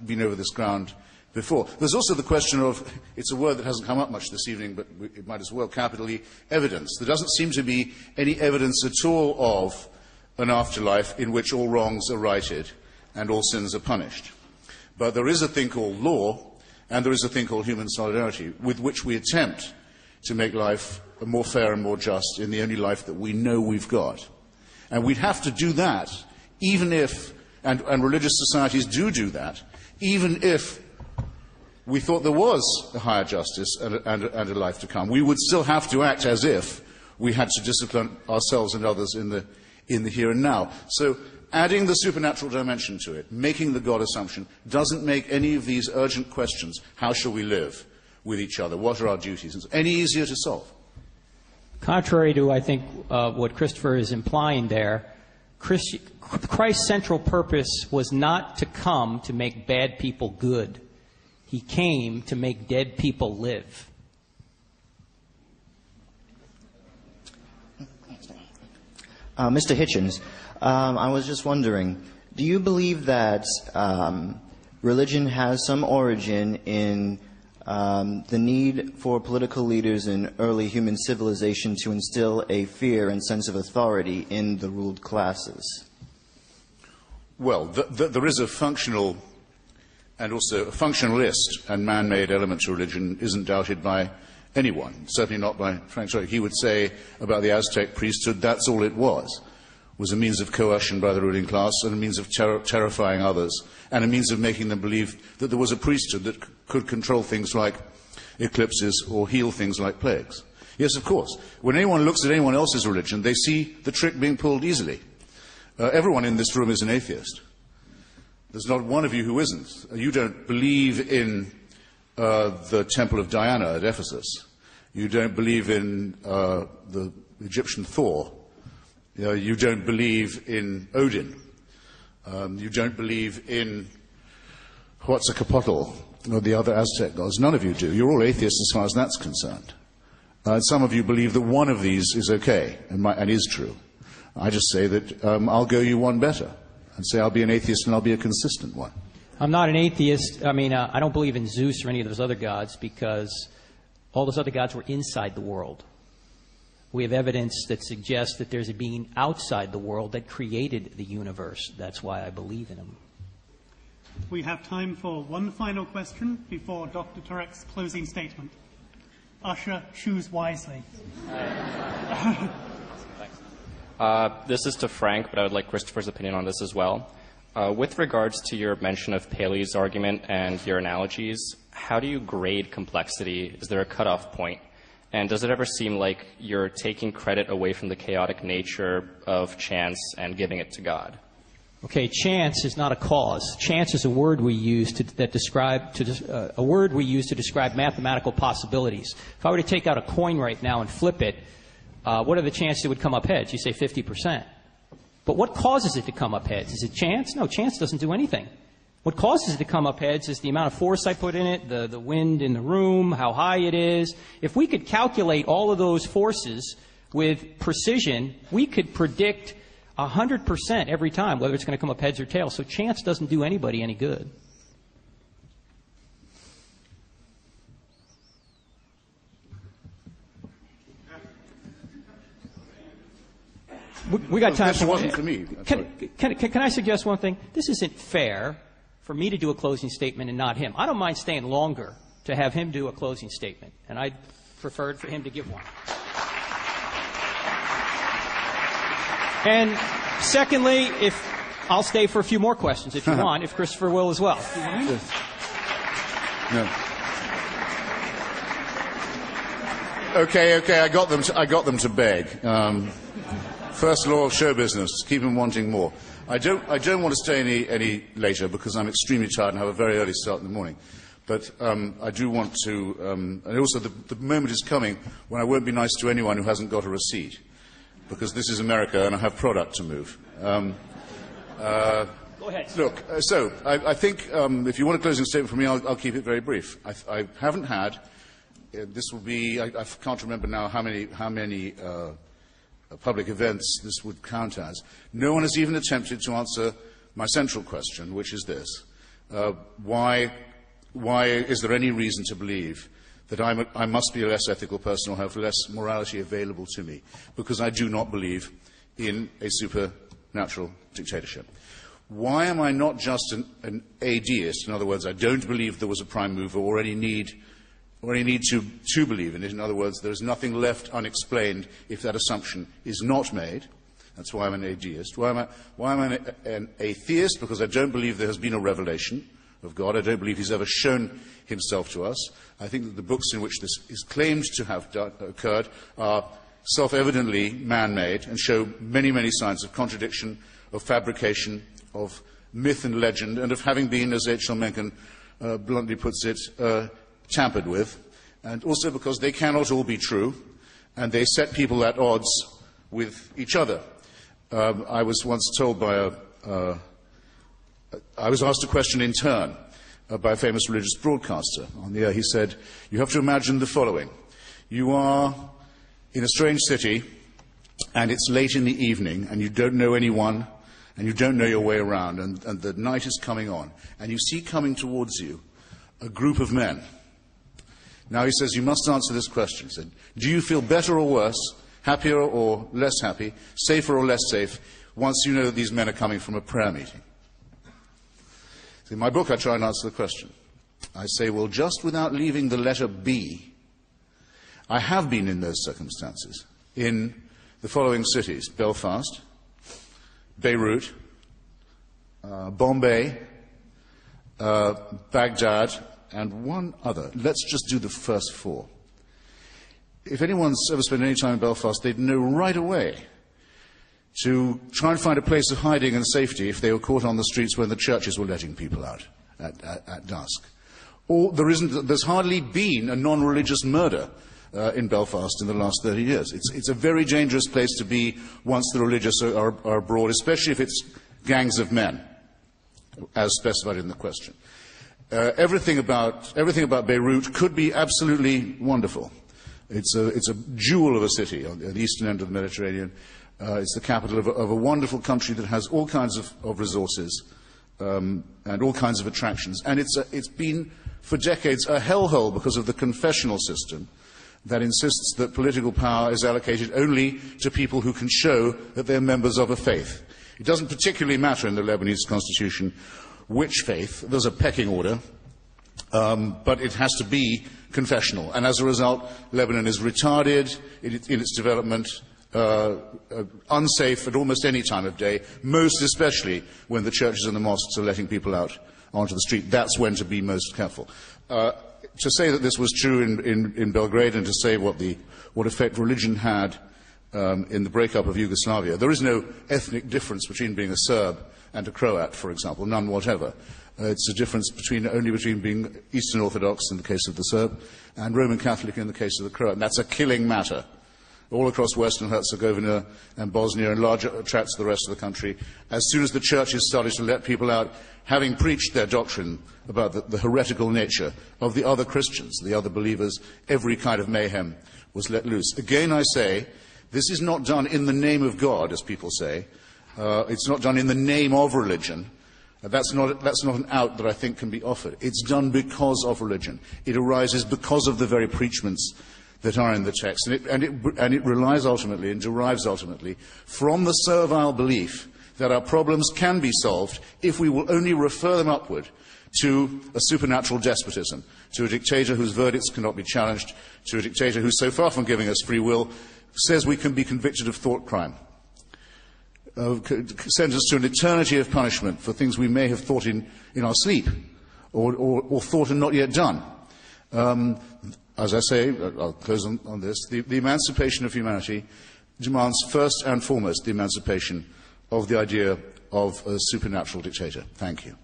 been over this ground before. There's also the question of, it's a word that hasn't come up much this evening, but it might as well, capitally, evidence. There doesn't seem to be any evidence at all of an afterlife in which all wrongs are righted and all sins are punished. But there is a thing called law, and there is a thing called human solidarity, with which we attempt to make life more fair and more just in the only life that we know we've got. And we'd have to do that, even if, and religious societies do that, even if we thought there was a higher justice and a life to come. We would still have to act as if we had to discipline ourselves and others in the here and now. So adding the supernatural dimension to it, making the God assumption, doesn't make any of these urgent questions, how shall we live with each other, what are our duties, any easier to solve. Contrary to, I think, what Christopher is implying there, Christ's central purpose was not to come to make bad people good. He came to make dead people live. Mr. Hitchens, I was just wondering, do you believe that religion has some origin in the need for political leaders in early human civilization to instill a fear and sense of authority in the ruled classes? Well, there is a functional and also a functionalist and man-made element to religion isn't doubted by anyone, certainly not by Frank Turek. He would say about the Aztec priesthood, that's all it was a means of coercion by the ruling class and a means of terrifying others and a means of making them believe that there was a priesthood that could control things like eclipses or heal things like plagues. Yes, of course. When anyone looks at anyone else's religion, they see the trick being pulled easily. Everyone in this room is an atheist. There's not one of you who isn't. You don't believe in the Temple of Diana at Ephesus. You don't believe in the Egyptian Thor. You don't believe in Odin. You don't believe in Huatzicapotl or the other Aztec gods. None of you do. You're all atheists as far as that's concerned. Some of you believe that one of these is okay and is true. I just say that I'll go you one better and say I'll be an atheist and I'll be a consistent one. I'm not an atheist. I mean, I don't believe in Zeus or any of those other gods because all those other gods were inside the world. We have evidence that suggests that there's a being outside the world that created the universe. That's why I believe in him. We have time for one final question before Dr. Turek's closing statement. Usher, choose wisely. This is to Frank, but I would like Christopher's opinion on this as well. With regards to your mention of Paley's argument and your analogies, how do you grade complexity? Is there a cutoff point? And does it ever seem like you're taking credit away from the chaotic nature of chance and giving it to God? Okay, chance is not a cause. Chance is a word we use to describe mathematical possibilities. If I were to take out a coin right now and flip it, what are the chances it would come up heads? You say 50%. But what causes it to come up heads? Is it chance? No, chance doesn't do anything. What causes it to come up heads is the amount of force I put in it, the wind in the room, how high it is. If we could calculate all of those forces with precision, we could predict 100% every time whether it's going to come up heads or tails. So chance doesn't do anybody any good. We got time for one. Wasn't for me. Can I suggest one thing? This isn't fair for me to do a closing statement and not him. I don't mind staying longer to have him do a closing statement, and I preferred for him to give one. And secondly, I'll stay for a few more questions if you want, if Christopher will as well. No. Okay, I got them to beg. First law of show business: keep them wanting more. I don't want to stay any later because I'm extremely tired and have a very early start in the morning. But I do want to, and also the moment is coming when I won't be nice to anyone who hasn't got a receipt, because this is America and I have product to move. Go ahead. Look, so I think if you want a closing statement from me, I'll keep it very brief. I haven't had. This will be. I can't remember now how many public events this would count as. No one has even attempted to answer my central question, which is this. Why is there any reason to believe that I must be a less ethical person or have less morality available to me? Because I do not believe in a supernatural dictatorship. Why am I not just an atheist? In other words, I don't believe there was a prime mover or any need to believe in it. In other words, there is nothing left unexplained if that assumption is not made. That's why I'm an atheist. Why am I an atheist? Because I don't believe there has been a revelation of God. I don't believe he's ever shown himself to us. I think that the books in which this is claimed to have occurred are self-evidently man-made and show many, many signs of contradiction, of fabrication, of myth and legend, and of having been, as H.L. Mencken bluntly puts it, tampered with, and also because they cannot all be true, and they set people at odds with each other. I was once told by I was asked a question in turn by a famous religious broadcaster on the air. He said, you have to imagine the following. You are in a strange city, and it's late in the evening, and you don't know anyone, and you don't know your way around, and the night is coming on, and you see coming towards you a group of men. Now, he says, you must answer this question. He said, do you feel better or worse, happier or less happy, safer or less safe, once you know that these men are coming from a prayer meeting? So in my book, I try and answer the question. I say, well, just without leaving the letter B, I have been in those circumstances in the following cities: Belfast, Beirut, Bombay, Baghdad, and one other. Let's just do the first four. If anyone's ever spent any time in Belfast, they'd know right away to try and find a place of hiding and safety if they were caught on the streets when the churches were letting people out at dusk. Or there's hardly been a non-religious murder in Belfast in the last 30 years. It's a very dangerous place to be once the religious are abroad, especially if it's gangs of men, as specified in the question. Everything about Beirut could be absolutely wonderful. It's a jewel of a city on the eastern end of the Mediterranean. It's the capital of a wonderful country that has all kinds of resources and all kinds of attractions. And it's been, for decades, a hellhole because of the confessional system that insists that political power is allocated only to people who can show that they're members of a faith. It doesn't particularly matter in the Lebanese constitution which faith. There's a pecking order, but it has to be confessional. And as a result, Lebanon is retarded in its development, unsafe at almost any time of day, most especially when the churches and the mosques are letting people out onto the street. That's when to be most careful. To say that this was true in Belgrade and to say what effect religion had in the breakup of Yugoslavia, there is no ethnic difference between being a Serb and a Croat, for example, none whatever. It's a difference only between being Eastern Orthodox in the case of the Serb and Roman Catholic in the case of the Croat. And that's a killing matter. All across Western Herzegovina and Bosnia and larger tracts of the rest of the country, as soon as the churches started to let people out, having preached their doctrine about the heretical nature of the other Christians, the other believers, every kind of mayhem was let loose. Again, I say, this is not done in the name of God, as people say. It's not done in the name of religion. That's not an out that I think can be offered. It's done because of religion. It arises because of the very preachments that are in the text. And it relies ultimately and derives ultimately from the servile belief that our problems can be solved if we will only refer them upward to a supernatural despotism, to a dictator whose verdicts cannot be challenged, to a dictator who, so far from giving us free will, says we can be convicted of thought crime, sentenced to an eternity of punishment for things we may have thought in our sleep or thought and not yet done. As I say, I'll close on this, the emancipation of humanity demands first and foremost the emancipation of the idea of a supernatural dictator. Thank you.